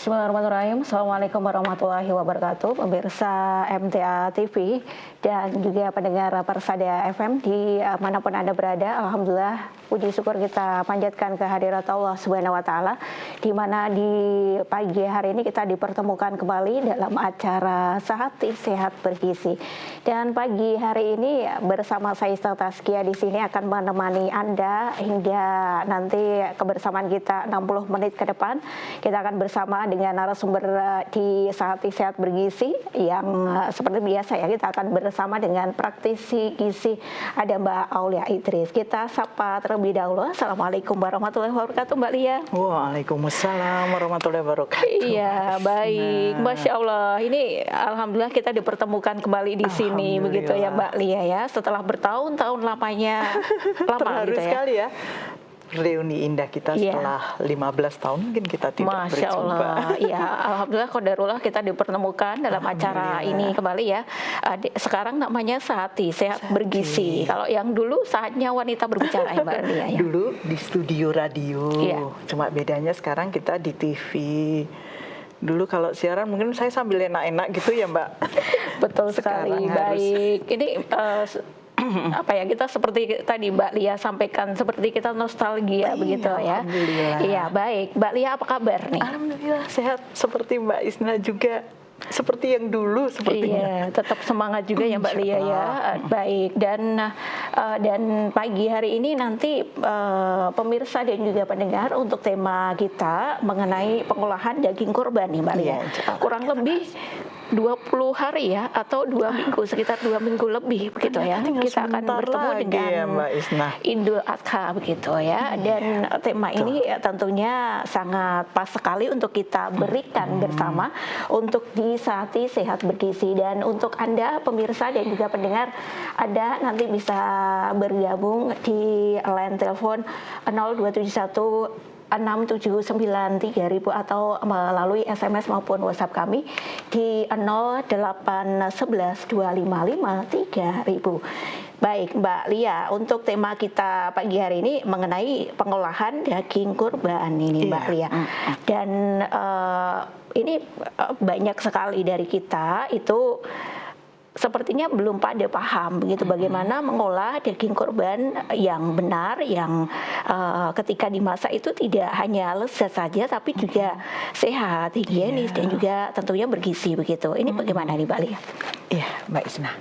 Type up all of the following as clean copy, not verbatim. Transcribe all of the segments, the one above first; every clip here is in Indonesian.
Bismillahirrahmanirrahim. Assalamualaikum warahmatullahi wabarakatuh. Pemirsa MTA TV dan juga pendengar Persada FM di manapun Anda berada. Alhamdulillah, puji syukur kita panjatkan kehadirat Allah Subhanahu wa taala, di mana di pagi hari ini kita dipertemukan kembali dalam acara Sehati Sehat Bergizi. Dan pagi hari ini bersama saya Istal Taskia di sini akan menemani Anda hingga nanti kebersamaan kita 60 menit ke depan. Kita akan bersama dengan narasumber di Sehati Sehat Bergizi yang seperti biasa ya, kita akan bersama dengan praktisi gizi, ada Mbak Aulia Idris. Kita sapa terlebih dahulu. Assalamualaikum warahmatullahi wabarakatuh, Mbak Lia. Waalaikumsalam warahmatullahi wabarakatuh. Iya, baik. Masya Allah. Ini alhamdulillah kita dipertemukan kembali di sini begitu ya, Mbak Lia ya. Setelah bertahun-tahun lamanya lama terharu gitu ya. sekali ya. Reuni indah kita setelah 15 tahun mungkin kita tidak Masya berjumpa. Allah, ya alhamdulillah qadarullah kita dipertemukan dalam acara ini kembali ya. Sekarang namanya Sehati Sehat Bergizi. Kalau yang dulu saatnya wanita berbicara ya Mbak Lia ya. Dulu di studio radio, cuma bedanya sekarang kita di TV. Dulu kalau siaran mungkin saya sambil enak-enak gitu ya Mbak. Betul sekali, baik. Ini apa ya, kita seperti tadi Mbak Lia sampaikan, seperti kita nostalgia begitu ya. Iya, baik. Mbak Lia apa kabar nih? Alhamdulillah sehat, seperti Mbak Isna juga. Seperti yang dulu sepertinya. Iya, tetap semangat juga ya Mbak Lia ya. Baik, dan pagi hari ini nanti pemirsa dan juga pendengar, untuk tema kita mengenai pengolahan daging kurban nih Mbak Lia. Kurang lebih 20 hari ya, atau 2 minggu, sekitar 2 minggu lebih begitu ya. Kita akan bertemu dengan ya, Mbak Isna. Idul Adha begitu ya. Dan tema ini tentunya sangat pas sekali untuk kita berikan bersama untuk di Sehati Sehat Bergizi. Dan untuk Anda pemirsa dan juga pendengar, Anda nanti bisa bergabung di line telepon 0271 6793000 atau melalui SMS maupun WhatsApp kami di 08112553000. Baik Mbak Lia, untuk tema kita pagi hari ini mengenai pengolahan daging kurban ini Mbak Lia. Dan ini banyak sekali dari kita itu sepertinya belum pada paham begitu bagaimana mengolah daging kurban yang benar, yang ketika dimasak itu tidak hanya lezat saja tapi juga sehat, higienis dan juga tentunya bergizi begitu. Ini bagaimana nih Mbak Lia? Iya Mbak Isna.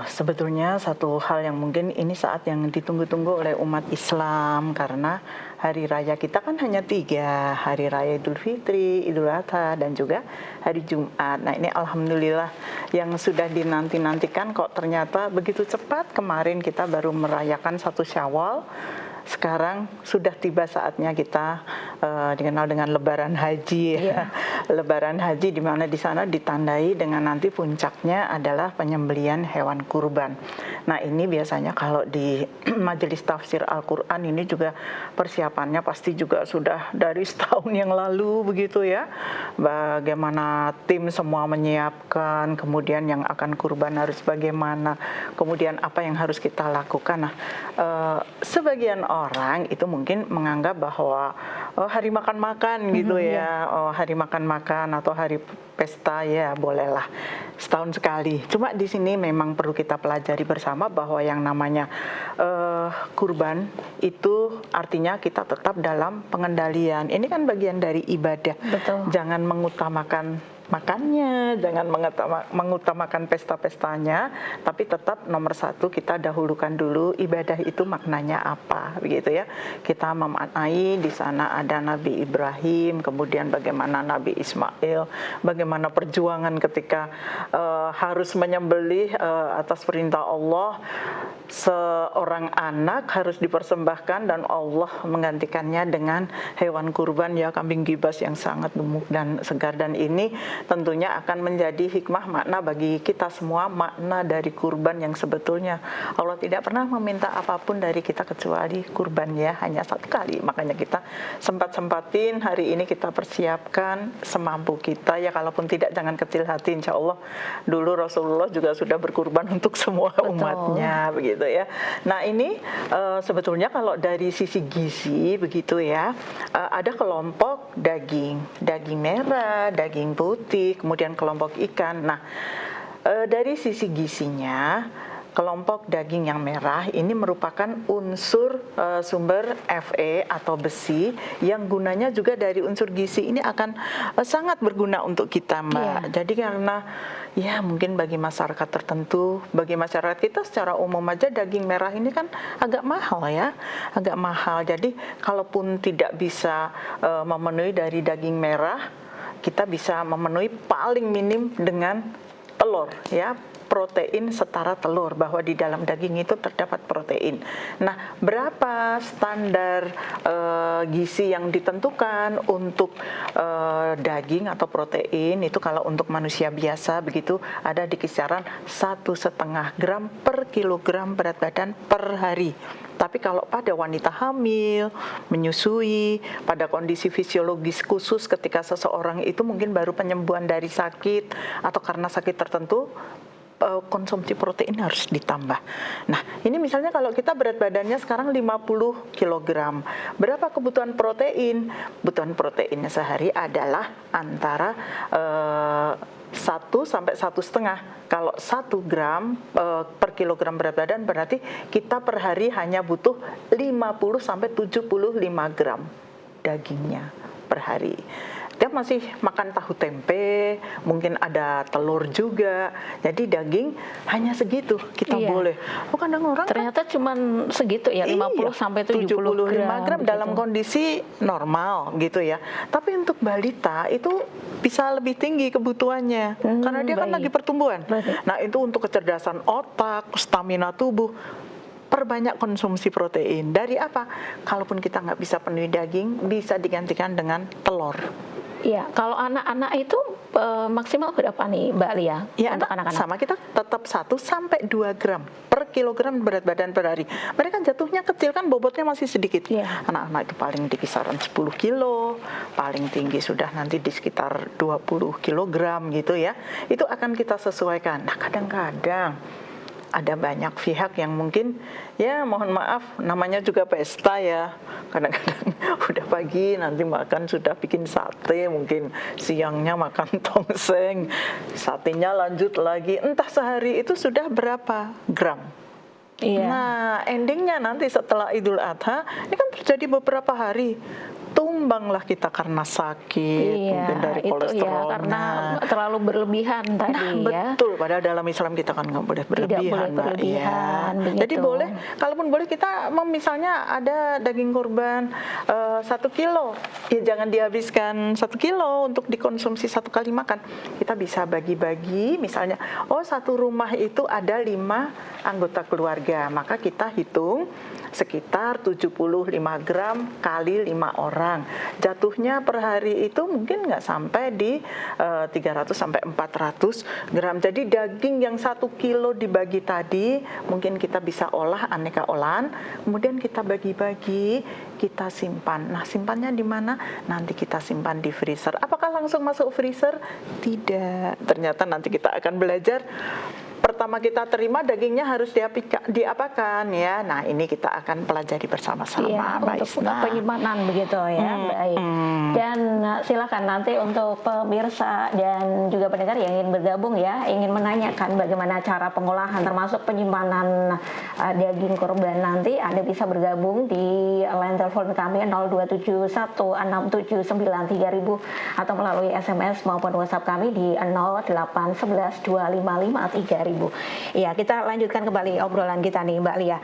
Sebetulnya satu hal yang mungkin ini saat yang ditunggu-tunggu oleh umat Islam, karena hari raya kita kan hanya 3, hari raya Idul Fitri, Idul Adha, dan juga hari Jumat. Nah ini alhamdulillah yang sudah dinanti-nantikan kok ternyata begitu cepat. Kemarin kita baru merayakan 1 Syawal. Sekarang sudah tiba saatnya kita dikenal dengan Lebaran Haji. Lebaran Haji, di mana di sana ditandai dengan nanti puncaknya adalah penyembelihan hewan kurban. Nah ini biasanya kalau di majelis tafsir Al-Quran ini juga persiapannya pasti juga sudah dari setahun yang lalu begitu ya. Bagaimana tim semua menyiapkan, kemudian yang akan kurban harus bagaimana, kemudian apa yang harus kita lakukan. Nah sebagian orang itu mungkin menganggap bahwa hari makan-makan gitu ya, hari makan-makan atau hari pesta ya bolehlah setahun sekali. Cuma di sini memang perlu kita pelajari bersama bahwa yang namanya kurban itu artinya kita tetap dalam pengendalian. Ini kan bagian dari ibadah. Betul. Jangan mengutamakan makannya, jangan mengutamakan pesta-pestanya, tapi tetap nomor 1 kita dahulukan dulu ibadah itu maknanya apa, begitu ya. Kita memaknai di sana ada Nabi Ibrahim, kemudian bagaimana Nabi Ismail, bagaimana perjuangan ketika harus menyembelih atas perintah Allah, seorang anak harus dipersembahkan dan Allah menggantikannya dengan hewan kurban ya, kambing gibas yang sangat gemuk dan segar. Dan ini tentunya akan menjadi hikmah makna bagi kita semua, makna dari kurban yang sebetulnya Allah tidak pernah meminta apapun dari kita kecuali kurban ya, hanya satu kali. Makanya kita sempat-sempatin hari ini kita persiapkan semampu kita ya, kalaupun tidak jangan kecil hati, insya Allah dulu Rasulullah juga sudah berkurban untuk semua umatnya begitu ya. Nah ini sebetulnya kalau dari sisi gizi begitu ya, ada kelompok daging merah, daging putih, kemudian kelompok ikan. Nah dari sisi gizinya, kelompok daging yang merah ini merupakan unsur sumber Fe atau besi yang gunanya juga dari unsur gizi ini akan sangat berguna untuk kita, Mbak. Jadi karena ya mungkin bagi masyarakat tertentu, bagi masyarakat kita secara umum aja daging merah ini kan agak mahal ya, agak mahal. Jadi kalaupun tidak bisa memenuhi dari daging merah, kita bisa memenuhi paling minim dengan telur ya, protein setara telur, bahwa di dalam daging itu terdapat protein. Nah, berapa standar gizi yang ditentukan untuk daging atau protein itu? Kalau untuk manusia biasa begitu ada di kisaran 1,5 gram per kilogram berat badan per hari. Tapi kalau pada wanita hamil, menyusui, pada kondisi fisiologis khusus ketika seseorang itu mungkin baru penyembuhan dari sakit atau karena sakit tertentu, konsumsi protein harus ditambah. Nah, ini misalnya kalau kita berat badannya sekarang 50 kg, berapa kebutuhan protein? Kebutuhan proteinnya sehari adalah antara 1 sampai 1,5. Kalau 1 gram per kilogram berat badan berarti kita per hari hanya butuh 50 sampai 75 gram dagingnya per hari. Dia masih makan tahu tempe, mungkin ada telur juga. Jadi daging hanya segitu kita boleh. Oh, kadang orang ternyata cuman segitu ya, 50 sampai 75 gram dalam kondisi normal gitu ya. Tapi untuk balita itu bisa lebih tinggi kebutuhannya karena dia kan lagi pertumbuhan. Nah, itu untuk kecerdasan otak, stamina tubuh. Perbanyak konsumsi protein. Dari apa? Kalaupun kita nggak bisa penuhi daging, bisa digantikan dengan telur. Iya, kalau anak-anak itu maksimal berapa nih Mbak Lia? Ya, untuk anak-anak sama kita tetap 1 sampai 2 gram per kilogram berat badan per hari. Mereka jatuhnya kecil kan, bobotnya masih sedikit. Anak-anak itu paling di kisaran 10 kilo, paling tinggi sudah nanti di sekitar 20 kilogram gitu ya. Itu akan kita sesuaikan. Nah, kadang-kadang ada banyak pihak yang mungkin ya mohon maaf namanya juga pesta ya, kadang-kadang udah pagi nanti makan sudah bikin sate, mungkin siangnya makan tongseng, satenya lanjut lagi, entah sehari itu sudah berapa gram. Nah, endingnya nanti setelah Idul Adha ini kan terjadi beberapa hari, tumbanglah kita karena sakit, mungkin dari kolesterol, karena terlalu berlebihan tadi ya. Betul, padahal dalam Islam kita kan nggak boleh berlebihan, Mbak. Jadi boleh, kalaupun boleh kita misalnya ada daging kurban 1 kilo, ya jangan dihabiskan 1 kilo untuk dikonsumsi 1 kali makan. Kita bisa bagi-bagi, misalnya, satu rumah itu ada 5 anggota keluarga, maka kita hitung sekitar 75 gram kali 5 orang. Jatuhnya per hari itu mungkin nggak sampai di 300 sampai 400 gram. Jadi daging yang 1 kilo dibagi tadi, mungkin kita bisa olah aneka olahan, kemudian kita bagi-bagi, kita simpan. Nah, simpannya di mana? Nanti kita simpan di freezer. Apakah langsung masuk freezer? Tidak. Ternyata nanti kita akan belajar. Pertama kita terima dagingnya harus diapakan ya. Nah, ini kita akan pelajari bersama-sama, Mbak Isna. Penyimpanan begitu ya, baik. Dan silakan nanti untuk pemirsa dan juga pendengar yang ingin bergabung ya, ingin menanyakan bagaimana cara pengolahan termasuk penyimpanan daging kurban nanti, Anda bisa bergabung di line telepon kami 02716793.000 atau melalui SMS maupun WhatsApp kami di 08112553.000. Iya, kita lanjutkan kembali obrolan kita nih, Mbak Lia.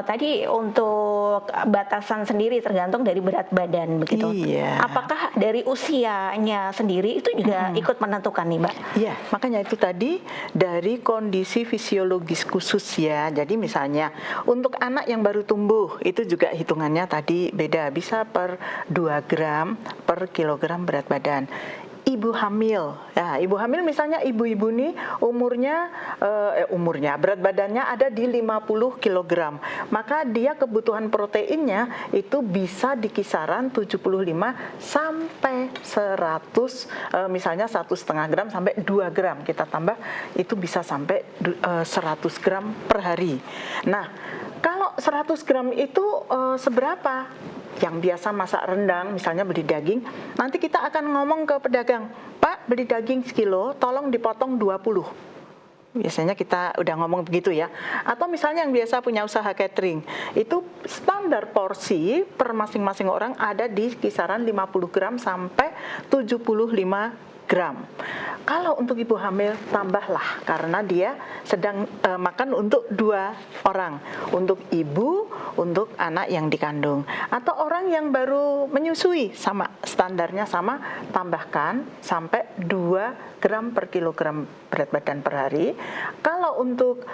Tadi untuk batasan sendiri tergantung dari berat badan begitu. Apakah dari usianya sendiri itu juga ikut menentukan nih, Mbak? Iya, makanya itu tadi dari kondisi fisiologis khusus ya. Jadi misalnya untuk anak yang baru tumbuh itu juga hitungannya tadi beda, bisa per 2 gram per kilogram berat badan. ibu hamil. Ya, ibu hamil misalnya ibu-ibu nih umurnya berat badannya ada di 50 kg. Maka dia kebutuhan proteinnya itu bisa di kisaran 75 sampai 100, misalnya 1,5 gram sampai 2 gram kita tambah itu bisa sampai 100 gram per hari. Nah, kalau 100 gram itu seberapa? Yang biasa masak rendang, misalnya beli daging, nanti kita akan ngomong ke pedagang, Pak, beli daging sekilo, tolong dipotong 20. Biasanya kita udah ngomong begitu ya. Atau misalnya yang biasa punya usaha catering, itu standar porsi per masing-masing orang ada di kisaran 50 gram sampai 75 gram. Kalau untuk ibu hamil tambahlah karena dia sedang makan untuk 2 orang, untuk ibu, untuk anak yang dikandung, atau orang yang baru menyusui sama standarnya sama, tambahkan sampai 2 gram per kilogram berat badan per hari. Kalau untuk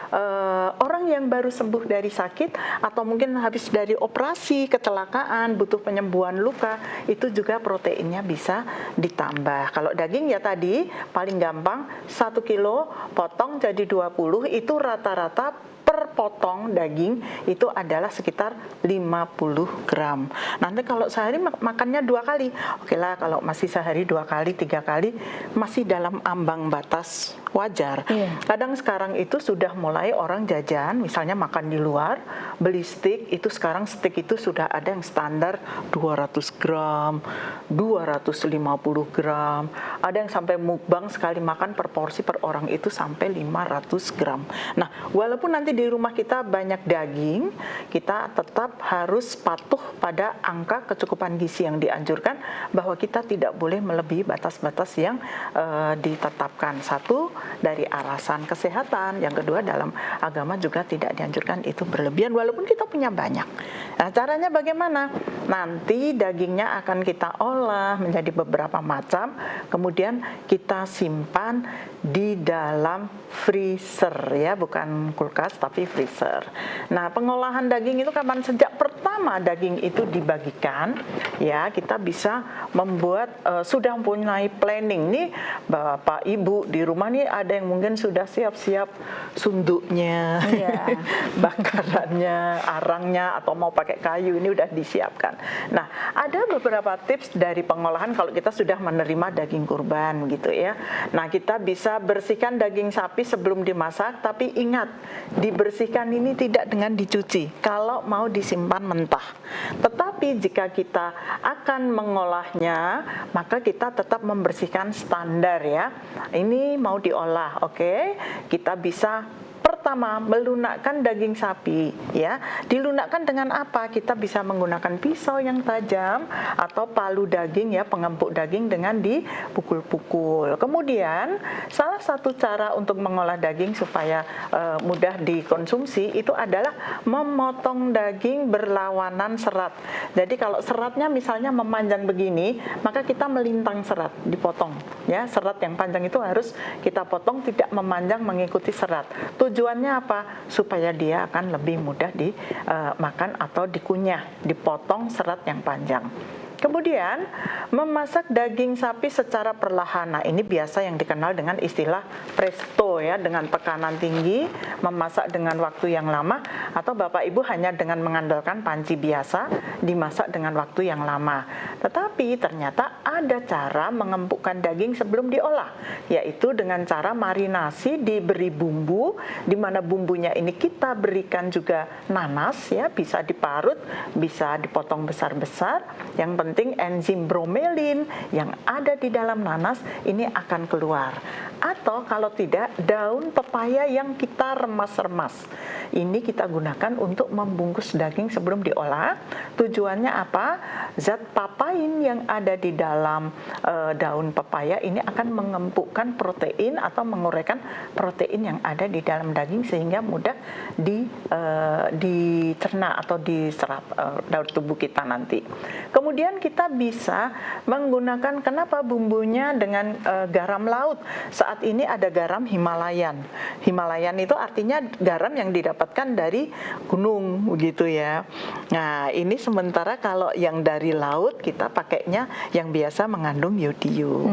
orang yang baru sembuh dari sakit atau mungkin habis dari operasi, kecelakaan, butuh penyembuhan luka, itu juga proteinnya bisa ditambah. Kalau daging ya tadi paling gampang 1 kilo potong jadi 20, itu rata-rata per potong daging itu adalah sekitar 50 gram. Nanti kalau sehari makannya 2 kali, oke lah, kalau masih sehari 2 kali, 3 kali masih dalam ambang batas wajar. Kadang sekarang itu sudah mulai orang jajan, misalnya makan di luar, beli steak, itu sekarang steak itu sudah ada yang standar 200 gram, 250 gram, ada yang sampai mukbang sekali makan per porsi per orang itu sampai 500 gram. Nah, walaupun nanti di rumah kita banyak daging, kita tetap harus patuh pada angka kecukupan gizi yang dianjurkan, bahwa kita tidak boleh melebihi batas-batas yang ditetapkan. Satu, dari alasan kesehatan. Yang kedua, dalam agama juga tidak dianjurkan itu berlebihan walaupun kita punya banyak. Nah, caranya bagaimana? Nanti dagingnya akan kita olah menjadi beberapa macam, kemudian kita simpan di dalam freezer ya, bukan kulkas tapi freezer. Nah, pengolahan daging itu kapan? Sejak pertama daging itu dibagikan ya, kita bisa membuat sudah mempunyai planning nih, Bapak Ibu di rumah nih ada yang mungkin sudah siap-siap sunduknya, bakarannya, arangnya, atau mau pakai kayu ini udah disiapkan. Nah, ada beberapa tips dari pengolahan kalau kita sudah menerima daging kurban gitu ya. Nah, kita bisa bersihkan daging sapi sebelum dimasak, tapi ingat, dibersihkan ini tidak dengan dicuci kalau mau disimpan mentah. Tetapi jika kita akan mengolahnya, maka kita tetap membersihkan standar ya. Ini mau diolah, oke? Kita bisa pertama melunakkan daging sapi ya. Dilunakkan dengan apa? Kita bisa menggunakan pisau yang tajam atau palu daging ya, pengempuk daging dengan dipukul-pukul. Kemudian salah satu cara untuk mengolah daging supaya mudah dikonsumsi itu adalah memotong daging berlawanan serat. Jadi kalau seratnya misalnya memanjang begini, maka kita melintang serat, dipotong ya. Serat yang panjang itu harus kita potong, tidak memanjang mengikuti serat. Tujuannya apa? Supaya dia akan lebih mudah dimakan atau dikunyah, dipotong serat yang panjang. Kemudian memasak daging sapi secara perlahan. Nah, ini biasa yang dikenal dengan istilah presto ya, dengan tekanan tinggi, memasak dengan waktu yang lama, atau Bapak Ibu hanya dengan mengandalkan panci biasa dimasak dengan waktu yang lama. Tetapi ternyata ada cara mengempukkan daging sebelum diolah, yaitu dengan cara marinasi, diberi bumbu, di mana bumbunya ini kita berikan juga nanas ya, bisa diparut, bisa dipotong besar-besar. Yang penting enzim bromelin yang ada di dalam nanas ini akan keluar. Atau kalau tidak, daun pepaya yang kita remas-remas. Ini kita gunakan untuk membungkus daging sebelum diolah. Tujuannya apa? Zat papain yang ada di dalam daun pepaya ini akan mengempukkan protein atau menguraikan protein yang ada di dalam daging sehingga mudah dicerna atau diserap dalam tubuh kita nanti. Kemudian kemudian kita bisa menggunakan, kenapa bumbunya dengan garam laut. Saat ini ada garam Himalayan. Himalayan itu artinya garam yang didapatkan dari gunung begitu ya. Nah, ini sementara kalau yang dari laut kita pakainya yang biasa mengandung yodium.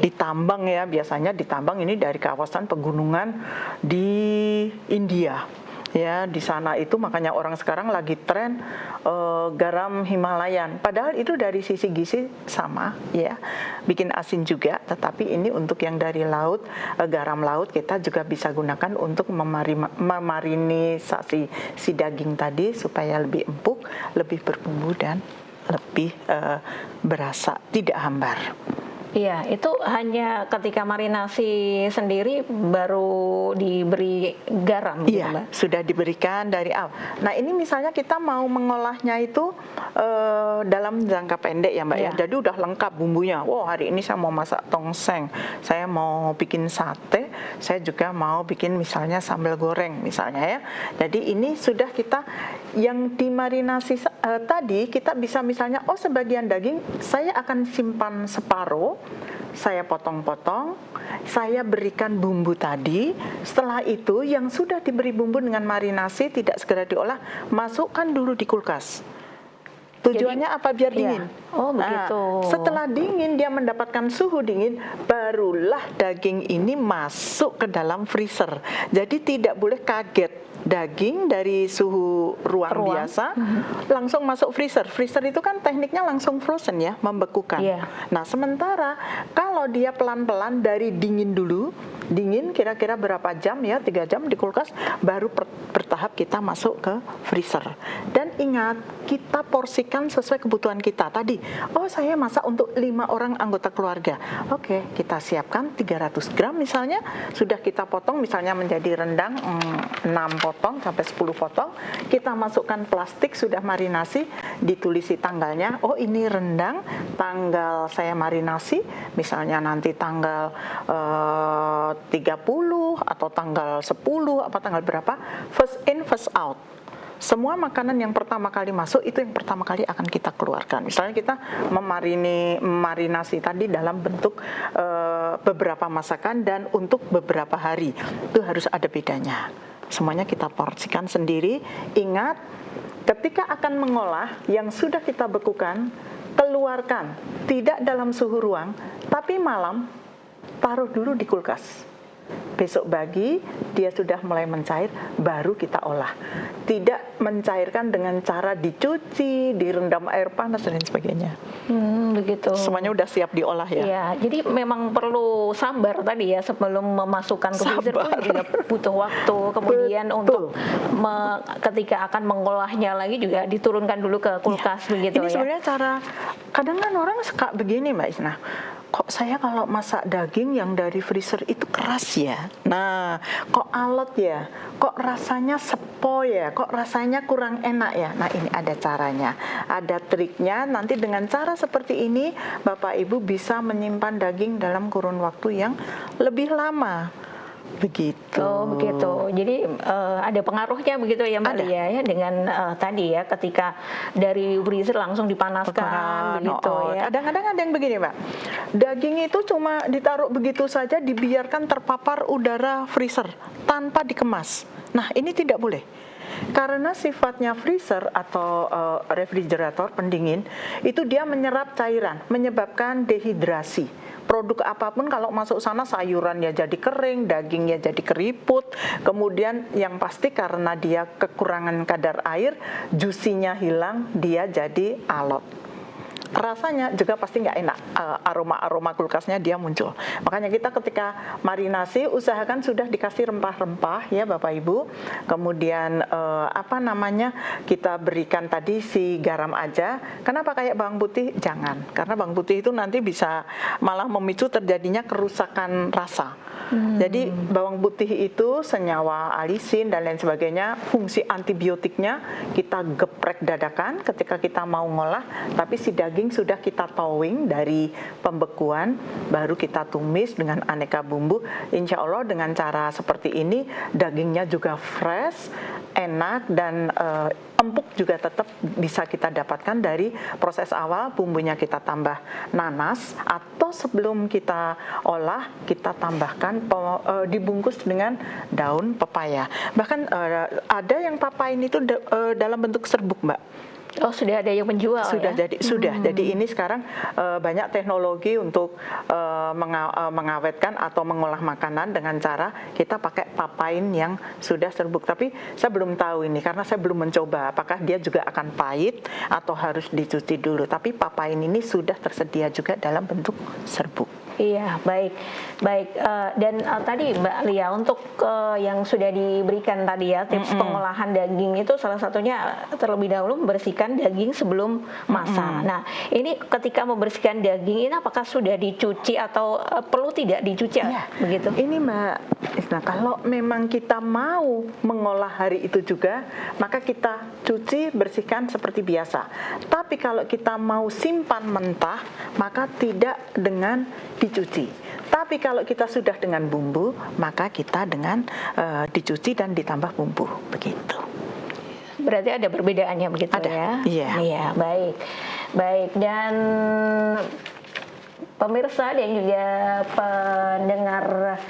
Ditambang ya, biasanya ditambang ini dari kawasan pegunungan di India. Ya, di sana itu makanya orang sekarang lagi tren garam Himalayan. Padahal itu dari sisi gizi sama ya, bikin asin juga. Tetapi ini untuk yang dari laut, garam laut kita juga bisa gunakan untuk memarinisasi si daging tadi supaya lebih empuk, lebih berbumbu dan lebih berasa, tidak hambar. Iya, itu hanya ketika marinasi sendiri baru diberi garam gitu, Iya, Mbak? sudah diberikan dari awal. Nah, ini misalnya kita mau mengolahnya itu dalam jangka pendek ya Mbak ya. Jadi udah lengkap bumbunya. Wow, hari ini saya mau masak tongseng, saya mau bikin sate, saya juga mau bikin misalnya sambal goreng misalnya ya. Jadi ini sudah kita yang dimarinasi tadi, kita bisa misalnya, oh sebagian daging saya akan simpan separuh, saya potong-potong, saya berikan bumbu tadi. Setelah itu yang sudah diberi bumbu dengan marinasi tidak segera diolah, masukkan dulu di kulkas. Tujuannya apa? Biar dingin. Oh begitu. Setelah dingin, dia mendapatkan suhu dingin, barulah daging ini masuk ke dalam freezer. Jadi tidak boleh kaget. Daging dari suhu ruang biasa langsung masuk freezer. Freezer itu kan tekniknya langsung frozen ya, membekukan. Nah, sementara kalau dia pelan-pelan dari dingin dulu, dingin kira-kira berapa jam ya, 3 jam di kulkas, baru bertahap kita masuk ke freezer. Dan ingat, kita porsikan sesuai kebutuhan kita. Tadi, oh saya masak untuk 5 orang anggota keluarga. Oke, kita siapkan 300 gram misalnya, sudah kita potong misalnya menjadi rendang 6 potong sampai 10 potong, kita masukkan plastik sudah marinasi, ditulisi tanggalnya. Oh ini rendang, tanggal saya marinasi, misalnya nanti tanggal 30 atau tanggal 10 apa tanggal berapa, first in first out. Semua makanan yang pertama kali masuk itu yang pertama kali akan kita keluarkan. Misalnya kita memarinasi tadi dalam bentuk beberapa masakan dan untuk beberapa hari, itu harus ada bedanya. Semuanya kita porsikan sendiri. Ingat, ketika akan mengolah yang sudah kita bekukan, keluarkan tidak dalam suhu ruang, tapi malam taruh dulu di kulkas. Besok pagi dia sudah mulai mencair, baru kita olah. Tidak mencairkan dengan cara dicuci, direndam air panas dan lain sebagainya. Begitu. Semuanya udah siap diolah ya. Iya, jadi memang perlu sabar tadi ya sebelum memasukkan ke freezer pun juga butuh waktu. Kemudian untuk ketika akan mengolahnya lagi juga diturunkan dulu ke kulkas begitu ini ya. Ini sebenarnya cara, kadang kan orang suka begini Mbak Isna. Kok saya kalau masak daging yang dari freezer itu keras ya? Nah, kok alot ya? Kok rasanya sepo ya? Kok rasanya kurang enak ya? Nah, ini ada caranya. Ada triknya. Nanti dengan cara seperti ini, Bapak Ibu bisa menyimpan daging dalam kurun waktu yang lebih lama. Begitu. Oh begitu. Jadi ada pengaruhnya begitu ya Mbak Lia ya dengan tadi ya ketika dari freezer langsung dipanaskan begitu ya. Kadang-kadang ada yang begini Mbak, daging itu cuma ditaruh begitu saja, dibiarkan terpapar udara freezer tanpa dikemas. Nah ini tidak boleh. Karena sifatnya freezer atau refrigerator pendingin itu dia menyerap cairan, menyebabkan dehidrasi. Produk apapun kalau masuk sana, sayuran ya jadi kering, daging ya jadi keriput, kemudian yang pasti karena dia kekurangan kadar air, juicy-nya hilang, dia jadi alot. Rasanya juga pasti nggak enak, aroma-aroma kulkasnya dia muncul. Makanya kita ketika marinasi usahakan sudah dikasih rempah-rempah ya Bapak Ibu. Kemudian kita berikan tadi si garam aja. Kenapa kayak bawang putih? Jangan, karena bawang putih itu nanti bisa malah memicu terjadinya kerusakan rasa. Jadi bawang putih itu senyawa alisin dan lain sebagainya, fungsi antibiotiknya kita geprek dadakan ketika kita mau ngolah, tapi si daging daging sudah kita towing dari pembekuan, baru kita tumis dengan aneka bumbu. Insya Allah dengan cara seperti ini dagingnya juga fresh, enak, dan empuk juga tetap bisa kita dapatkan dari proses awal. Bumbunya kita tambah nanas, atau sebelum kita olah kita tambahkan dibungkus dengan daun pepaya. Bahkan ada yang papain itu dalam bentuk serbuk, Mbak. Oh, sudah ada yang menjual sudah ya? Jadi ini sekarang banyak teknologi untuk mengawetkan atau mengolah makanan dengan cara kita pakai papain yang sudah serbuk. Tapi saya belum tahu ini karena saya belum mencoba apakah dia juga akan pahit atau harus dicuci dulu. Tapi papain ini sudah tersedia juga dalam bentuk serbuk. Iya, baik. Dan tadi Mbak Lia, untuk yang sudah diberikan tadi ya, tips pengolahan daging itu salah satunya terlebih dahulu membersihkan daging sebelum masak. Nah, ini ketika membersihkan daging ini apakah sudah dicuci atau perlu tidak dicuci? Iya, begitu? Ini Mbak Isna, kalau memang kita mau mengolah hari itu juga, maka kita cuci, bersihkan seperti biasa. Tapi kalau kita mau simpan mentah, maka tidak dengan dicuci. Tapi kalau kita sudah dengan bumbu, maka kita dengan dicuci dan ditambah bumbu, begitu. Berarti ada perbedaannya begitu Ada, ya? iya. Iya, baik. Dan pemirsa dan juga pendengar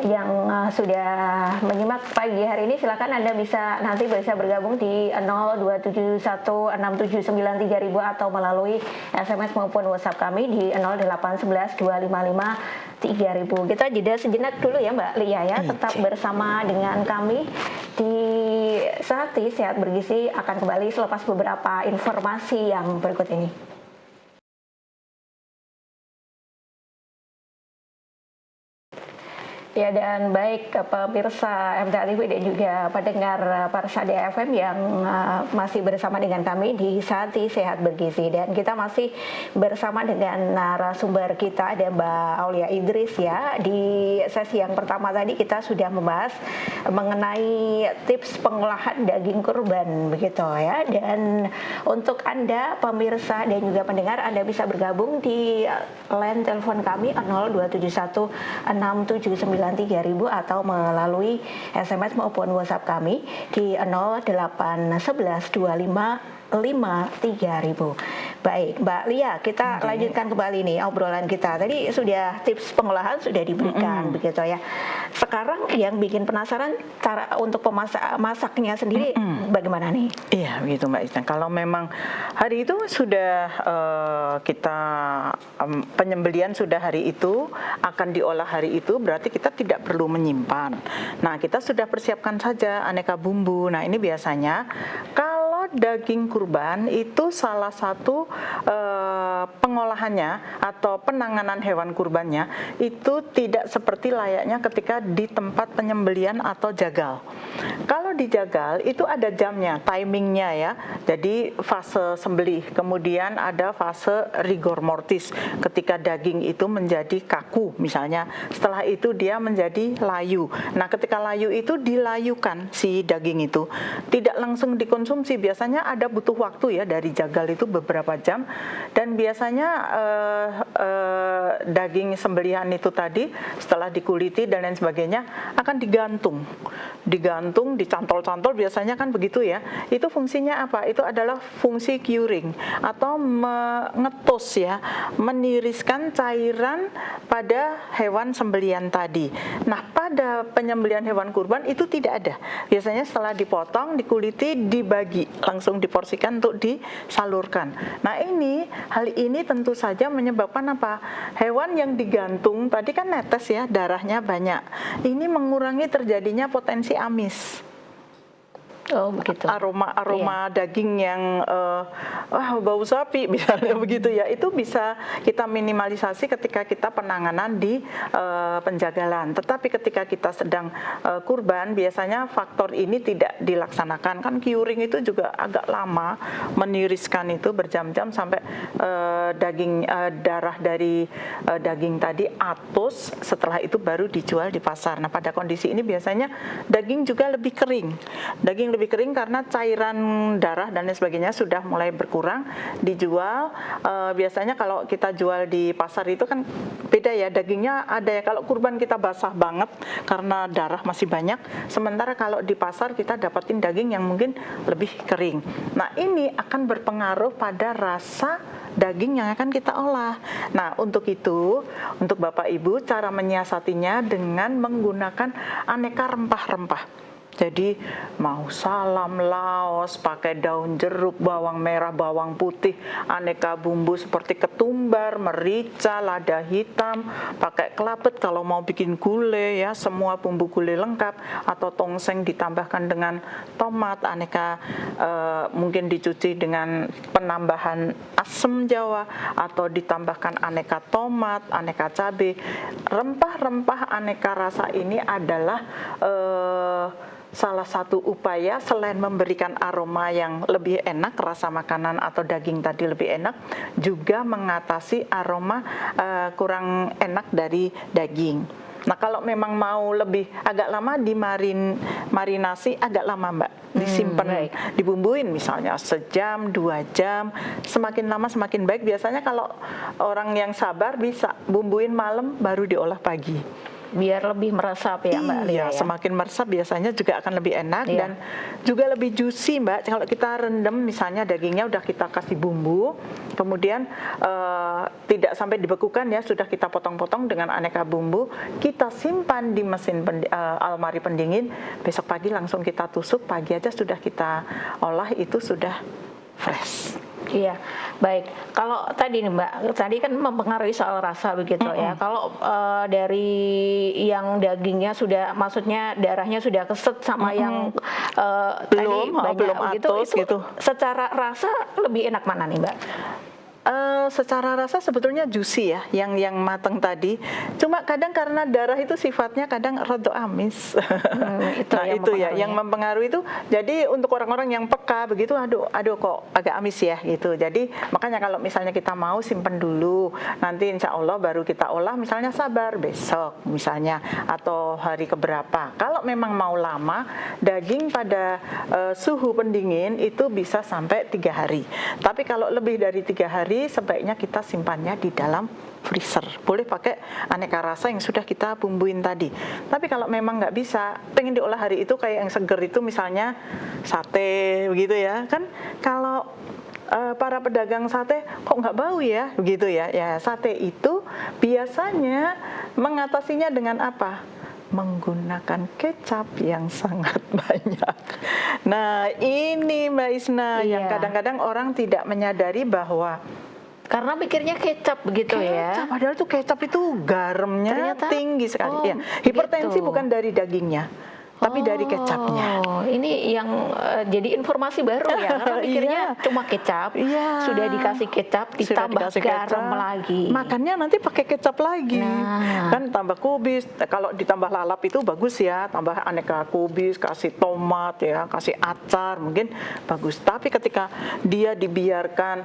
yang sudah menyimak pagi hari ini, silakan Anda nanti bisa bergabung di 02716793000 atau melalui SMS maupun WhatsApp kami di 08112553000. Kita jeda sejenak dulu ya Mbak Lia ya, tetap bersama dengan kami di Sehati Sehat Bergizi, akan kembali selepas beberapa informasi yang berikut ini. Ya, dan baik pemirsa MTA TV dan juga pendengar Parsadia FM yang masih bersama dengan kami di Sehati Sehat Bergizi, dan kita masih bersama dengan narasumber kita, ada Mbak Aulia Idris ya. Di sesi yang pertama tadi kita sudah membahas mengenai tips pengolahan daging kurban begitu ya. Dan untuk Anda pemirsa dan juga pendengar, Anda bisa bergabung di line telepon kami 02716793000 atau melalui SMS maupun WhatsApp kami di 08112553000. Baik, Mbak Lia, kita lanjutkan kembali nih obrolan kita. Tadi sudah tips pengolahan sudah diberikan begitu ya. Sekarang yang bikin penasaran cara untuk masaknya sendiri bagaimana nih? Iya, begitu Mbak Isna. Kalau memang hari itu sudah kita penyembelian sudah hari itu, akan diolah hari itu, berarti kita tidak perlu menyimpan. Nah, kita sudah persiapkan saja aneka bumbu. Nah, ini biasanya kalau daging kurban itu salah satu pengolahannya atau penanganan hewan kurbannya itu tidak seperti layaknya ketika di tempat penyembelian atau jagal. Kalau di jagal itu ada jamnya, timingnya ya. Jadi fase sembelih, kemudian ada fase rigor mortis ketika daging itu menjadi kaku misalnya. Setelah itu dia menjadi layu. Nah, ketika layu itu dilayukan si daging itu, tidak langsung dikonsumsi. Biasanya ada butuh waktu ya dari jagal itu beberapa jam, dan biasanya daging sembelihan itu tadi setelah dikuliti dan lain sebagainya akan digantung, dicantol-cantol, biasanya kan begitu ya. Itu fungsinya apa? Itu adalah fungsi curing atau mengetus ya, meniriskan cairan pada hewan sembelihan tadi. Nah, pada penyembelihan hewan kurban itu tidak ada. Biasanya setelah dipotong, dikuliti, dibagi, langsung diporsikan untuk disalurkan. Nah, hal ini tentu saja menyebabkan apa? Hewan yang digantung tadi kan netes ya, darahnya banyak. Ini mengurangi terjadinya potensi amis. Oh, begitu. Aroma daging yang bau sapi misalnya begitu ya, itu bisa kita minimalisasi ketika kita penanganan di penjagalan. Tetapi ketika kita sedang kurban, biasanya faktor ini tidak dilaksanakan. Kan curing itu juga agak lama, meniriskan itu berjam-jam sampai darah dari daging tadi atus, setelah itu baru dijual di pasar. Nah, pada kondisi ini biasanya daging juga lebih kering. Daging lebih kering karena cairan darah dan lain sebagainya sudah mulai berkurang. Dijual biasanya kalau kita jual di pasar itu kan beda ya, dagingnya ada ya, kalau kurban kita basah banget karena darah masih banyak, sementara kalau di pasar kita dapatin daging yang mungkin lebih kering. Nah, ini akan berpengaruh pada rasa daging yang akan kita olah. Nah, untuk itu, untuk Bapak Ibu, cara menyiasatinya dengan menggunakan aneka rempah-rempah. Jadi mau salam laos, pakai daun jeruk, bawang merah, bawang putih, aneka bumbu seperti ketumbar, merica, lada hitam, pakai kelapet kalau mau bikin gulai ya, semua bumbu gulai lengkap, atau tongseng ditambahkan dengan tomat, aneka mungkin dicuci dengan penambahan asam Jawa atau ditambahkan aneka tomat, aneka cabai. Rempah-rempah aneka rasa ini adalah salah satu upaya selain memberikan aroma yang lebih enak, rasa makanan atau daging tadi lebih enak, juga mengatasi aroma kurang enak dari daging. Nah, kalau memang mau lebih agak lama marinasi agak lama Mbak, disimpan, dibumbuin misalnya sejam, 2 jam, semakin lama semakin baik. Biasanya kalau orang yang sabar bisa bumbuin malam baru diolah pagi. Biar lebih meresap ya Mbak Lia Iya, ya. semakin meresap biasanya juga akan lebih enak dan juga lebih juicy Mbak. Kalau kita rendam misalnya dagingnya udah kita kasih bumbu, kemudian tidak sampai dibekukan ya, sudah kita potong-potong dengan aneka bumbu, kita simpan di mesin almari pendingin, besok pagi langsung kita tusuk, pagi aja sudah kita olah, itu sudah fresh. Iya, baik. Kalau tadi nih Mbak, tadi kan mempengaruhi soal rasa begitu ya. Kalau dari yang dagingnya sudah, maksudnya darahnya sudah keset sama yang tadi belum atos itu gitu. Secara rasa lebih enak mana nih Mbak? Secara rasa sebetulnya juicy ya, yang matang tadi. Cuma kadang karena darah itu sifatnya kadang rada amis. Itu yang mempengaruhi itu. Jadi untuk orang-orang yang peka begitu, aduh kok agak amis ya gitu. Jadi makanya kalau misalnya kita mau simpen dulu, nanti insya Allah baru kita olah, misalnya sabar besok misalnya atau hari keberapa. Kalau memang mau lama, daging pada suhu pendingin itu bisa sampai 3 hari. Tapi kalau lebih dari 3 hari sebaiknya kita simpannya di dalam freezer. Boleh pakai aneka rasa yang sudah kita bumbuin tadi. Tapi kalau memang nggak bisa, pengen diolah hari itu kayak yang seger itu misalnya sate begitu ya. Kan kalau para pedagang sate kok nggak bau ya begitu ya. Ya, sate itu biasanya mengatasinya dengan apa? Menggunakan kecap yang sangat banyak. Nah, ini Mbak Isna yang kadang-kadang orang tidak menyadari bahwa karena pikirnya kecap begitu ya. Padahal tuh kecap itu garamnya ternyata tinggi sekali. Ya, hipertensi gitu. bukan dari dagingnya, tapi dari kecapnya. Ini yang jadi informasi baru ya, karena pikirnya cuma kecap, sudah dikasih kecap, ditambah garam lagi. Makannya nanti pakai kecap lagi, kan tambah kubis. Kalau ditambah lalap itu bagus ya, tambah aneka kubis, kasih tomat ya, kasih acar mungkin bagus. Tapi ketika dia dibiarkan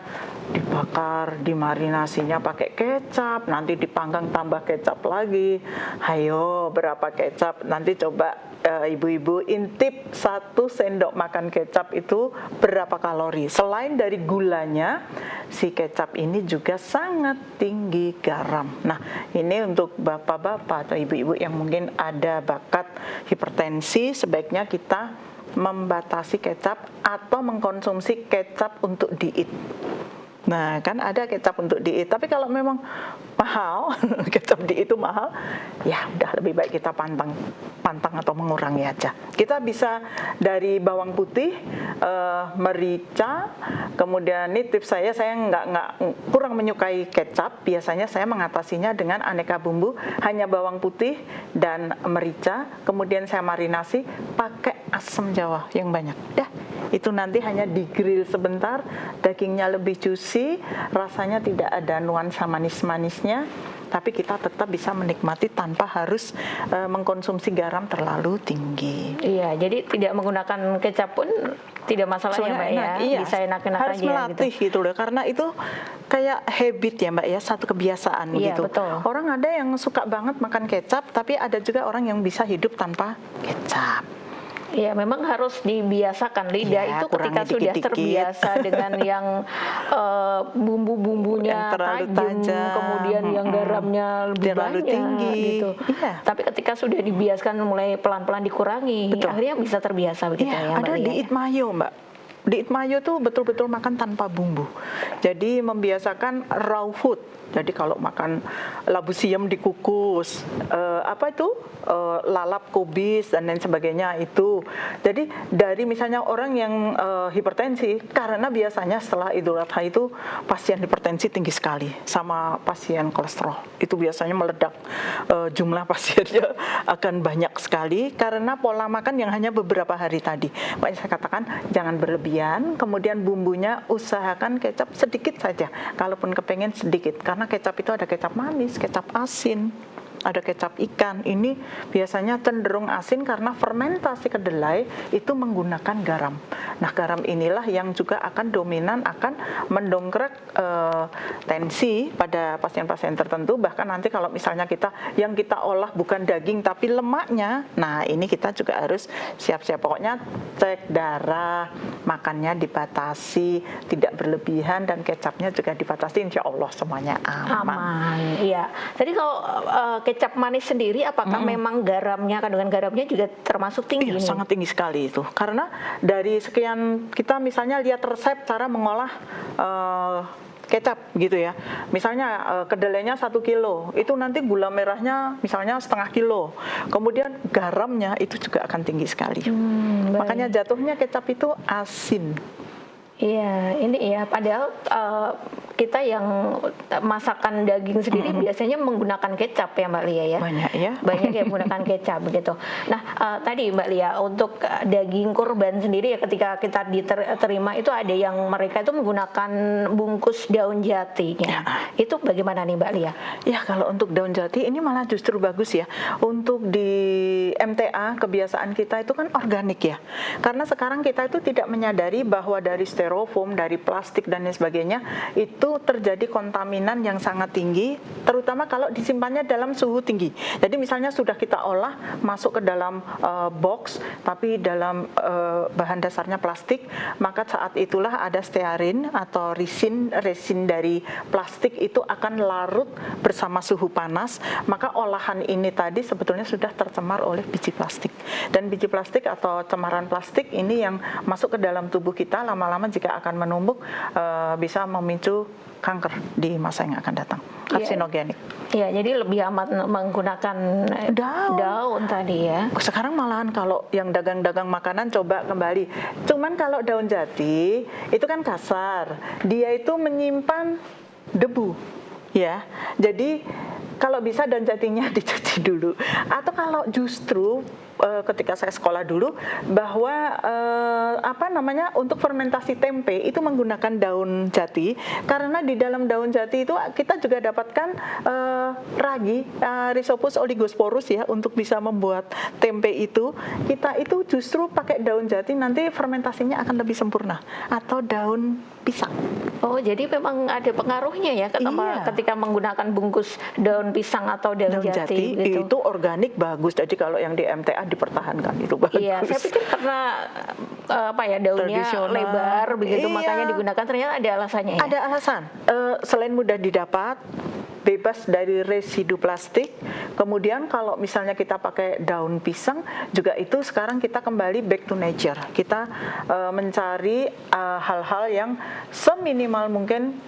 dibakar, dimarinasinya pakai kecap, nanti dipanggang tambah kecap lagi. Hayo berapa kecap? Nanti coba ibu-ibu intip 1 sendok makan kecap itu berapa kalori. Selain dari gulanya, si kecap ini juga sangat tinggi garam. Nah, ini untuk bapak-bapak atau ibu-ibu yang mungkin ada bakat hipertensi, sebaiknya kita membatasi kecap atau mengkonsumsi kecap untuk diet. Nah, kan ada kecap untuk diet, tapi kalau memang mahal, kecap diet itu mahal, ya udah lebih baik kita pantang atau mengurangi aja. Kita bisa dari bawang putih, merica, kemudian ini tips saya nggak kurang menyukai kecap, biasanya saya mengatasinya dengan aneka bumbu, hanya bawang putih dan merica, kemudian saya marinasi pakai asam Jawa yang banyak. Dah, itu nanti hanya di grill sebentar, dagingnya lebih juicy, rasanya tidak ada nuansa manis-manisnya, tapi kita tetap bisa menikmati tanpa harus mengkonsumsi garam terlalu tinggi. Iya, jadi tidak menggunakan kecap pun tidak masalah ya Mbak ya, bisa enak-enak aja. Harus melatih gitu loh, karena itu kayak habit ya Mbak ya, satu kebiasaan gitu. Betul. Orang ada yang suka banget makan kecap, tapi ada juga orang yang bisa hidup tanpa kecap. Ya, memang harus dibiasakan lidah Ya, itu ketika kurangi sudah dikit-dikit. terbiasa dengan yang bumbu-bumbunya Yang terlalu tajam, tajam, kemudian yang garamnya lebih terlalu banyak tinggi. gitu. Iya. Tapi ketika sudah dibiasakan mulai pelan-pelan dikurangi, Betul. akhirnya bisa terbiasa begitu Iya, ya, Mbak ada Lia, di ya? Itmayo, Mbak. Di Itmayo tuh betul-betul makan tanpa bumbu. Jadi membiasakan raw food. Jadi kalau makan labu siam dikukus, lalap kubis dan lain sebagainya itu. Jadi dari misalnya orang yang hipertensi, karena biasanya setelah Idul Adha itu pasien hipertensi tinggi sekali, sama pasien kolesterol itu biasanya meledak, jumlah pasiennya akan banyak sekali karena pola makan yang hanya beberapa hari tadi. Makanya saya katakan jangan berlebihan, kemudian bumbunya usahakan kecap sedikit saja, kalaupun kepengen sedikit, karena kecap itu ada kecap manis, kecap asin, ada kecap ikan. Ini biasanya cenderung asin karena fermentasi kedelai itu menggunakan garam. Nah, garam inilah yang juga akan dominan, akan mendongkrak tensi pada pasien-pasien tertentu. Bahkan nanti kalau misalnya yang kita olah bukan daging tapi lemaknya, nah ini kita juga harus siap-siap. Pokoknya cek darah, makannya dibatasi, tidak berlebihan, dan kecapnya juga dibatasi. Insya Allah semuanya aman. Iya. Jadi kalau kecap manis sendiri, apakah memang kandungan garamnya juga termasuk tinggi? Iya, nih? sangat tinggi sekali itu. Karena dari sekian kita misalnya lihat resep cara mengolah kecap gitu ya. Misalnya kedelainya 1 kilo, itu nanti gula merahnya misalnya setengah kilo. Kemudian garamnya itu juga akan tinggi sekali. Makanya jatuhnya kecap itu asin. Iya, ini ya. Padahal kita yang masakan daging sendiri biasanya menggunakan kecap ya, Mbak Lia, ya. Banyak ya. Banyak yang menggunakan kecap begitu. Nah, tadi Mbak Lia, untuk daging kurban sendiri ya, ketika kita diterima itu ada yang mereka itu menggunakan bungkus daun jatinya. Itu bagaimana nih, Mbak Lia? Ya, kalau untuk daun jati ini malah justru bagus ya. Untuk di MTA kebiasaan kita itu kan organik ya. Karena sekarang kita itu tidak menyadari bahwa dari styrofoam, dari plastik dan lain sebagainya itu terjadi kontaminan yang sangat tinggi, terutama kalau disimpannya dalam suhu tinggi. Jadi misalnya sudah kita olah masuk ke dalam box tapi dalam bahan dasarnya plastik, maka saat itulah ada stearin atau resin dari plastik itu akan larut bersama suhu panas, maka olahan ini tadi sebetulnya sudah tercemar oleh biji plastik. Dan biji plastik atau cemaran plastik ini yang masuk ke dalam tubuh kita lama-lama jika akan menumbuk bisa memicu kanker di masa yang akan datang, karsinogenik. Iya, jadi lebih amat menggunakan daun tadi ya. Sekarang malahan kalau yang dagang-dagang makanan coba kembali. Cuman kalau daun jati itu kan kasar, dia itu menyimpan debu, ya. Jadi kalau bisa daun jatinya dicuci dulu. Atau kalau justru ketika saya sekolah dulu bahwa untuk fermentasi tempe itu menggunakan daun jati, karena di dalam daun jati itu kita juga dapatkan ragi, Rhizopus oligosporus ya, untuk bisa membuat tempe itu kita itu justru pakai daun jati, nanti fermentasinya akan lebih sempurna. Atau daun pisang. Oh, jadi memang ada pengaruhnya ya ketika menggunakan bungkus daun pisang atau daun jati gitu. Itu organik bagus. Jadi kalau yang di MTA dipertahankan itu bagus. Iya, saya pikir karena daunnya lebar begitu makanya digunakan, ternyata ada alasannya ya. Ada alasan. Selain mudah didapat, bebas dari residu plastik. Kemudian kalau misalnya kita pakai daun pisang juga, itu sekarang kita kembali back to nature. Kita mencari hal-hal yang seminimal mungkin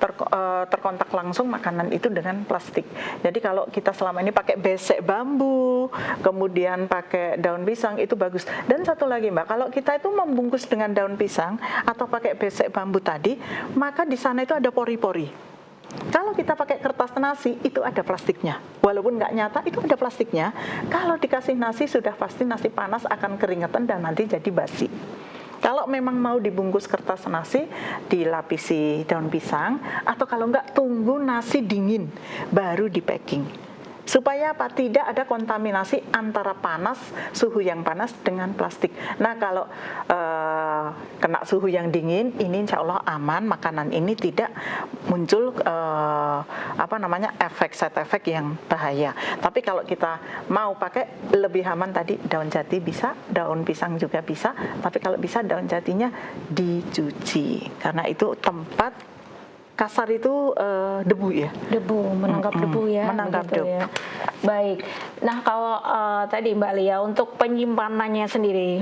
terkontak langsung makanan itu dengan plastik. Jadi kalau kita selama ini pakai besek bambu, kemudian pakai daun pisang, itu bagus. Dan satu lagi Mbak, kalau kita itu membungkus dengan daun pisang atau pakai besek bambu tadi, maka di sana itu ada pori-pori. Kalau kita pakai kertas nasi itu ada plastiknya, walaupun nggak nyata itu ada plastiknya. Kalau dikasih nasi sudah pasti nasi panas akan keringetan dan nanti jadi basi. Kalau memang mau dibungkus kertas nasi, dilapisi daun pisang, atau kalau nggak tunggu nasi dingin baru di packing. Supaya apa? Tidak ada kontaminasi antara suhu yang panas dengan plastik. Nah, kalau kena suhu yang dingin, ini insya Allah aman, makanan ini tidak muncul side effect yang bahaya. Tapi kalau kita mau pakai lebih aman tadi, daun jati bisa, daun pisang juga bisa, tapi kalau bisa daun jatinya dicuci. Karena itu tempat kasar itu debu ya. Debu, menangkap debu ya. Menangkap debu. Ya. Baik. Nah, kalau tadi Mbak Lia untuk penyimpanannya sendiri,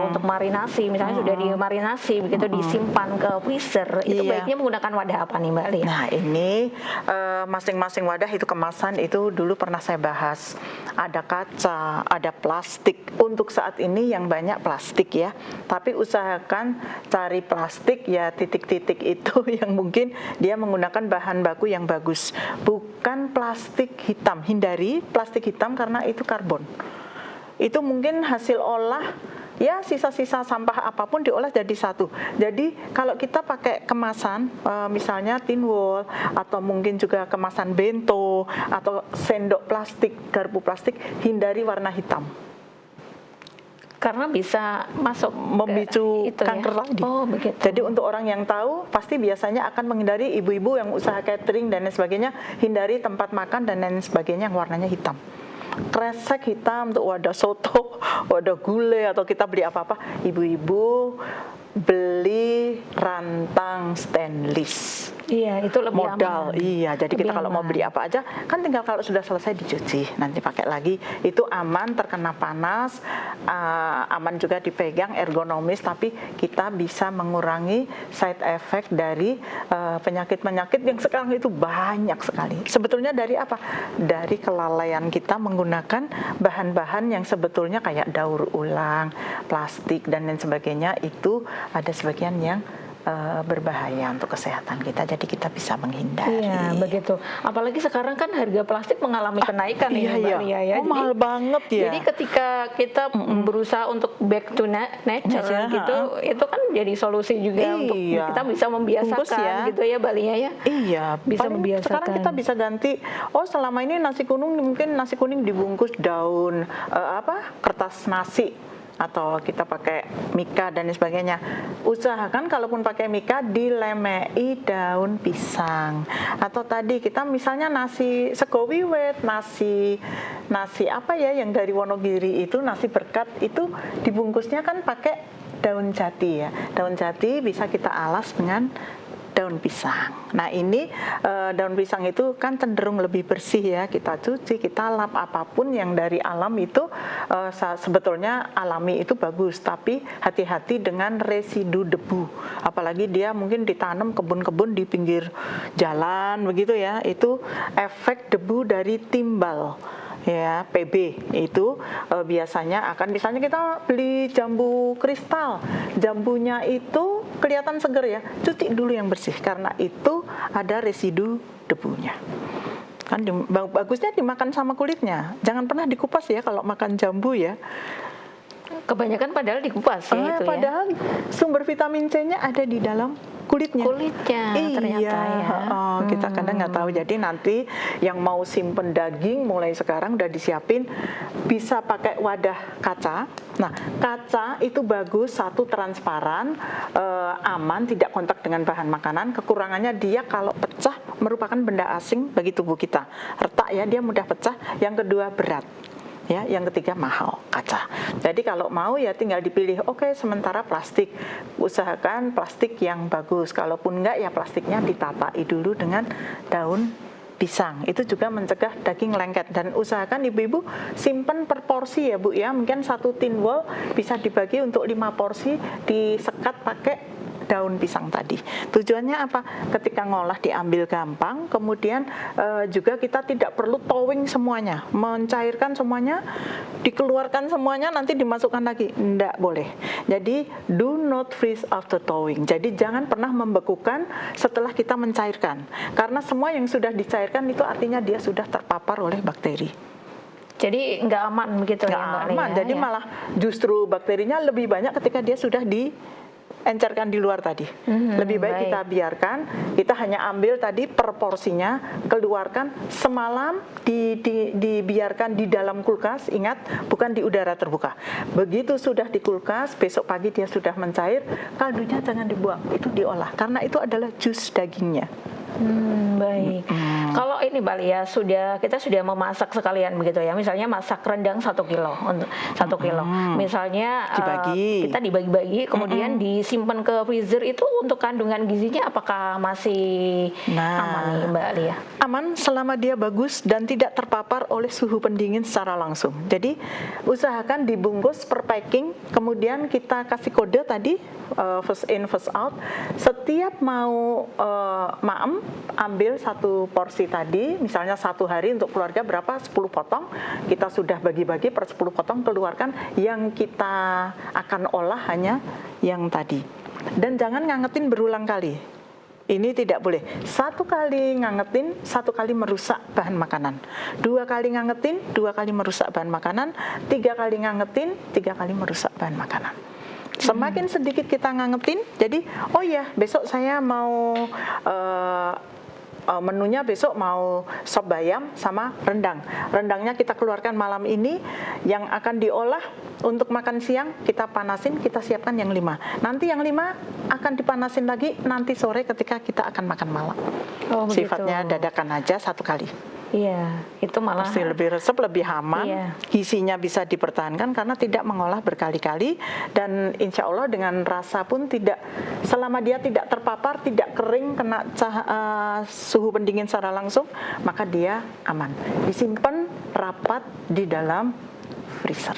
untuk marinasi, misalnya sudah dimarinasi begitu disimpan ke freezer, itu baiknya menggunakan wadah apa nih Mbak Lia? Nah, ini masing-masing wadah itu kemasan itu dulu pernah saya bahas. Ada kaca, ada plastik. Untuk saat ini yang banyak plastik ya. Tapi usahakan cari plastik ya titik-titik itu yang mungkin dia menggunakan bahan baku yang bagus, bukan plastik hitam. Hindari plastik hitam karena itu karbon. Itu mungkin hasil olah ya, sisa-sisa sampah apapun diolah jadi satu. Jadi kalau kita pakai kemasan misalnya tin wall atau mungkin juga kemasan bento atau sendok plastik, garpu plastik, hindari warna hitam. Karena bisa masuk memicu kanker tadi. Oh, begitu. Jadi untuk orang yang tahu pasti biasanya akan menghindari ibu-ibu yang usaha catering dan lain sebagainya, hindari tempat makan dan lain sebagainya yang warnanya hitam. Kresek hitam untuk wadah soto, wadah gulai atau kita beli apa-apa, ibu-ibu beli rantang stainless. Iya, itu lebih modal. Aman. Iya, jadi lebih kita kalau mau beli apa aja kan tinggal kalau sudah selesai dicuci, nanti pakai lagi. Itu aman, terkena panas, aman juga dipegang, ergonomis, tapi kita bisa mengurangi side effect dari penyakit-penyakit yang sekarang itu banyak sekali. Sebetulnya dari apa? Dari kelalaian kita menggunakan bahan-bahan yang sebetulnya kayak daur ulang, plastik dan lain sebagainya, itu ada sebagian yang berbahaya untuk kesehatan kita, jadi kita bisa menghindari. Iya, begitu. Apalagi sekarang kan harga plastik mengalami kenaikan Mbak Lia ya. Mahal banget ya. Jadi ketika kita berusaha untuk back to nature gitu, itu kan jadi solusi juga untuk kita bisa membiasakan gitu ya Mbak Lia ya. Iya, bisa membiasakan. Sekarang kita bisa ganti. Oh, selama ini nasi kuning mungkin nasi kuning dibungkus daun kertas nasi, atau kita pakai mika dan sebagainya. Usahakan kalaupun pakai mika dilemei daun pisang. Atau tadi kita misalnya nasi sego wiwit, nasi apa ya yang dari Wonogiri itu, nasi berkat itu dibungkusnya kan pakai daun jati ya. Daun jati bisa kita alas dengan daun pisang. Nah, ini daun pisang itu kan cenderung lebih bersih ya. Kita cuci, kita lap, apapun yang dari alam itu sebetulnya alami itu bagus, tapi hati-hati dengan residu debu. Apalagi dia mungkin ditanam kebun-kebun di pinggir jalan begitu ya. Itu efek debu dari timbal. Ya, PB itu biasanya akan, misalnya kita beli jambu kristal, jambunya itu kelihatan seger ya, cuci dulu yang bersih karena itu ada residu debunya. Kan bagusnya dimakan sama kulitnya, jangan pernah dikupas ya kalau makan jambu ya. Kebanyakan padahal dikupas ya itu padahal sumber vitamin C-nya ada di dalam kulitnya ternyata ya. Kita kadang nggak tahu. Jadi nanti yang mau simpen daging mulai sekarang udah disiapin, bisa pakai wadah kaca. Nah, kaca itu bagus, satu transparan, aman, tidak kontak dengan bahan makanan. Kekurangannya dia kalau pecah merupakan benda asing bagi tubuh kita. Retak ya, dia mudah pecah. Yang kedua berat. Ya, yang ketiga mahal kaca. Jadi kalau mau ya tinggal dipilih. Oke, sementara plastik, usahakan plastik yang bagus. Kalaupun enggak ya plastiknya ditatai dulu dengan daun pisang. Itu juga mencegah daging lengket. Dan usahakan ibu-ibu simpen per porsi ya Bu ya. Mungkin satu tin wall bisa dibagi untuk 5 porsi, disekat pakai daun pisang tadi. Tujuannya apa? Ketika ngolah diambil gampang, kemudian juga kita tidak perlu towing semuanya, mencairkan semuanya, dikeluarkan semuanya, nanti dimasukkan lagi. Tidak boleh. Jadi do not freeze after towing. Jadi jangan pernah membekukan setelah kita mencairkan. Karena semua yang sudah dicairkan itu artinya dia sudah terpapar oleh bakteri. Jadi nggak aman begitu ya Mbak Lia? Aman. Jadi malah justru bakterinya lebih banyak ketika dia sudah encerkan di luar tadi. Lebih baik baik. kita biarkan, kita hanya ambil tadi proporsinya, keluarkan semalam dibiarkan di dalam kulkas, ingat bukan di udara terbuka. Begitu sudah di kulkas, besok pagi dia sudah mencair, kaldunya jangan dibuang, itu diolah karena itu adalah jus dagingnya. Baik. Kalau ini Mbak Lia kita sudah memasak sekalian begitu ya. Misalnya masak rendang 1 kilo untuk 1 kilo. Misalnya Dibagi. kita dibagi-bagi, kemudian disimpan ke freezer itu untuk kandungan gizinya apakah masih aman nih Mbak Lia? Aman selama dia bagus dan tidak terpapar oleh suhu pendingin secara langsung. Jadi usahakan dibungkus per packing, kemudian kita kasih kode tadi first in first out. Setiap mau maem ambil 1 porsi tadi, misalnya 1 hari untuk keluarga berapa 10 potong, kita sudah bagi-bagi per 10 potong, keluarkan yang kita akan olah hanya yang tadi. Dan jangan ngangetin berulang kali. Ini tidak boleh. 1 kali ngangetin, 1 kali merusak bahan makanan. 2 kali ngangetin, 2 kali merusak bahan makanan. 3 kali ngangetin, 3 kali merusak bahan makanan. Semakin sedikit kita ngangetin, jadi oh ya besok saya mau menunya besok mau sop bayam sama rendang. Rendangnya kita keluarkan malam ini, yang akan diolah untuk makan siang kita panasin, kita siapkan yang 5. Nanti yang 5 akan dipanasin lagi nanti sore ketika kita akan makan malam. Sifatnya dadakan aja 1 kali. Iya, itu malah pasti lebih resep, lebih aman, gizinya bisa dipertahankan karena tidak mengolah berkali-kali, dan insya Allah dengan rasa pun tidak, selama dia tidak terpapar, tidak kering, kena suhu pendingin secara langsung, maka dia aman. Disimpan rapat di dalam freezer.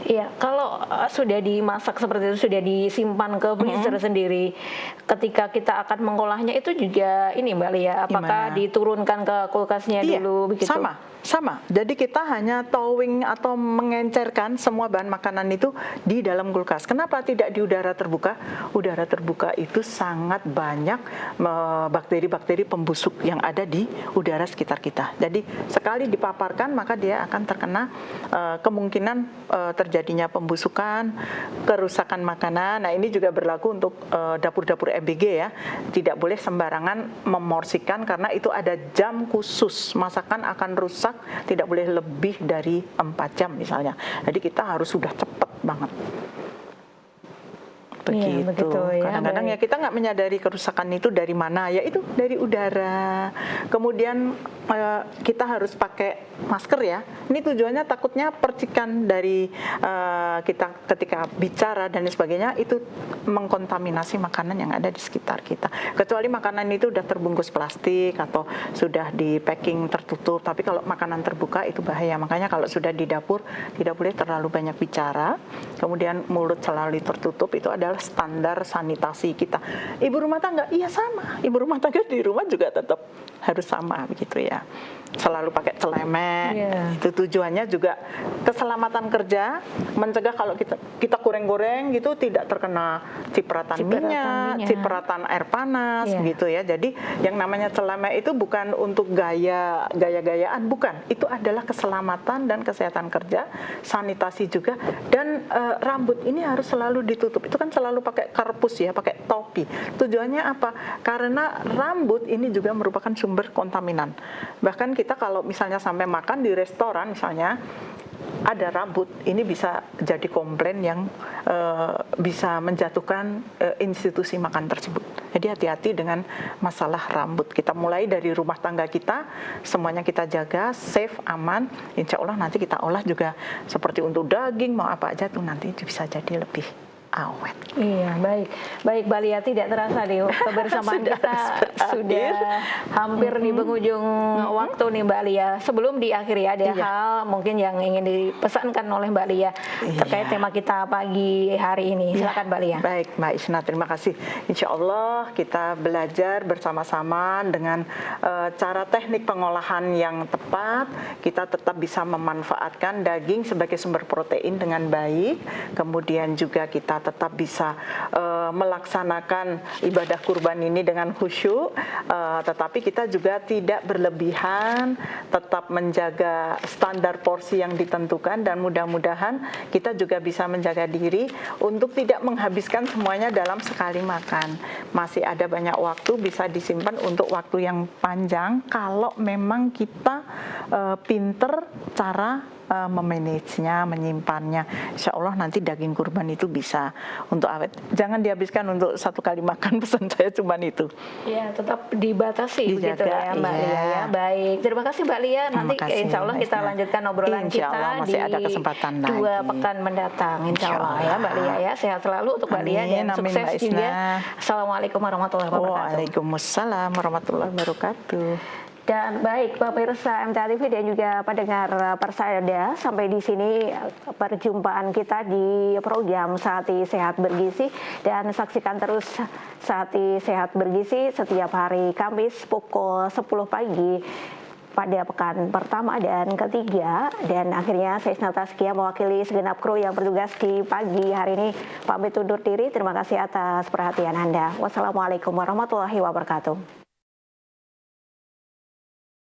Iya, kalau sudah dimasak seperti itu, sudah disimpan ke freezer sendiri, ketika kita akan mengolahnya itu juga ini Mbak Lia, apakah diturunkan ke kulkasnya dulu begitu? Sama. Jadi kita hanya thawing atau mengencerkan semua bahan makanan itu di dalam kulkas. Kenapa tidak di udara terbuka? Udara terbuka itu sangat banyak bakteri-bakteri pembusuk yang ada di udara sekitar kita. Jadi sekali dipaparkan maka dia akan terkena kemungkinan terjadinya pembusukan, kerusakan makanan. Nah ini juga berlaku untuk dapur-dapur MBG ya. Tidak boleh sembarangan memorsikan karena itu ada jam khusus. Masakan akan rusak, tidak boleh lebih dari 4 jam misalnya. Jadi kita harus sudah cepat banget. Begitu. Kadang-kadang ya kita nggak menyadari kerusakan itu dari mana, ya itu dari udara. Kemudian kita harus pakai masker ya. Ini tujuannya takutnya percikan dari kita ketika bicara dan sebagainya itu mengkontaminasi makanan yang ada di sekitar kita. Kecuali makanan itu sudah terbungkus plastik atau sudah di packing tertutup. Tapi kalau makanan terbuka itu bahaya. Makanya kalau sudah di dapur tidak boleh terlalu banyak bicara. Kemudian mulut selalu tertutup, itu adalah standar sanitasi kita. Ibu rumah tangga, iya sama. Ibu rumah tangga di rumah juga tetap harus sama begitu ya. Selalu pakai celemek. Itu tujuannya juga keselamatan kerja, mencegah kalau kita goreng-goreng gitu tidak terkena cipratan minyak, cipratan air panas gitu ya. Jadi yang namanya celemek itu bukan untuk gaya-gayaan, bukan. Itu adalah keselamatan dan kesehatan kerja, sanitasi juga, dan rambut ini harus selalu ditutup. Itu kan selalu pakai karpus ya, pakai topi. Tujuannya apa? Karena rambut ini juga merupakan sumber kontaminan. Bahkan kita kalau misalnya sampai makan di restoran misalnya ada rambut, ini bisa jadi komplain yang bisa menjatuhkan institusi makan tersebut. Jadi hati-hati dengan masalah rambut. Kita mulai dari rumah tangga kita, semuanya kita jaga, safe, aman. Insya Allah nanti kita olah juga seperti untuk daging, mau apa aja tuh nanti bisa jadi lebih awet. Iya, baik Mbak Lia, tidak terasa nih kebersamaan kita sudah hampir di penghujung waktu nih Mbak Lia. Sebelum diakhiri ada hal mungkin yang ingin dipesankan oleh Mbak Lia terkait tema kita pagi hari ini. Silakan Mbak Lia. Baik Mbak Isna, terima kasih. Insya Allah kita belajar bersama-sama dengan cara teknik pengolahan yang tepat. Kita tetap bisa memanfaatkan daging sebagai sumber protein dengan baik. Kemudian juga kita tetap bisa melaksanakan ibadah kurban ini dengan khusyuk, tetapi kita juga tidak berlebihan, tetap menjaga standar porsi yang ditentukan, dan mudah-mudahan kita juga bisa menjaga diri untuk tidak menghabiskan semuanya dalam sekali makan. Masih ada banyak waktu, bisa disimpan untuk waktu yang panjang kalau memang kita pinter cara memanagenya, menyimpannya. Insya Allah nanti daging kurban itu bisa untuk awet. Jangan dihabiskan untuk satu kali makan, pesan saya cuma itu. Ya, tetap dibatasi begitu Dijaga, ya Mbak iya. Lia ya. Baik, terima kasih Mbak Lia. Nanti Terima kasih, insya Allah Mbak kita Isna. lanjutkan obrolan Insya kita Allah masih ada kesempatan di 2 lagi. pekan mendatang. Insya Insya Allah ya Mbak Lia ya. Sehat selalu untuk Mbak Lia dan Amin, sukses Mbak Isna. juga. Assalamualaikum warahmatullahi wabarakatuh. Waalaikumsalam warahmatullahi wabarakatuh. Dan baik pemirsa MTA TV dan juga pendengar Persada, sampai di sini perjumpaan kita di program Sehati Sehat Bergizi, dan saksikan terus Sehati Sehat Bergizi setiap hari Kamis pukul 10 pagi pada pekan pertama dan ketiga. Dan akhirnya saya Isna Taskia mewakili segenap kru yang bertugas di pagi hari ini pamit undur diri. Terima kasih atas perhatian Anda. Wassalamualaikum warahmatullahi wabarakatuh.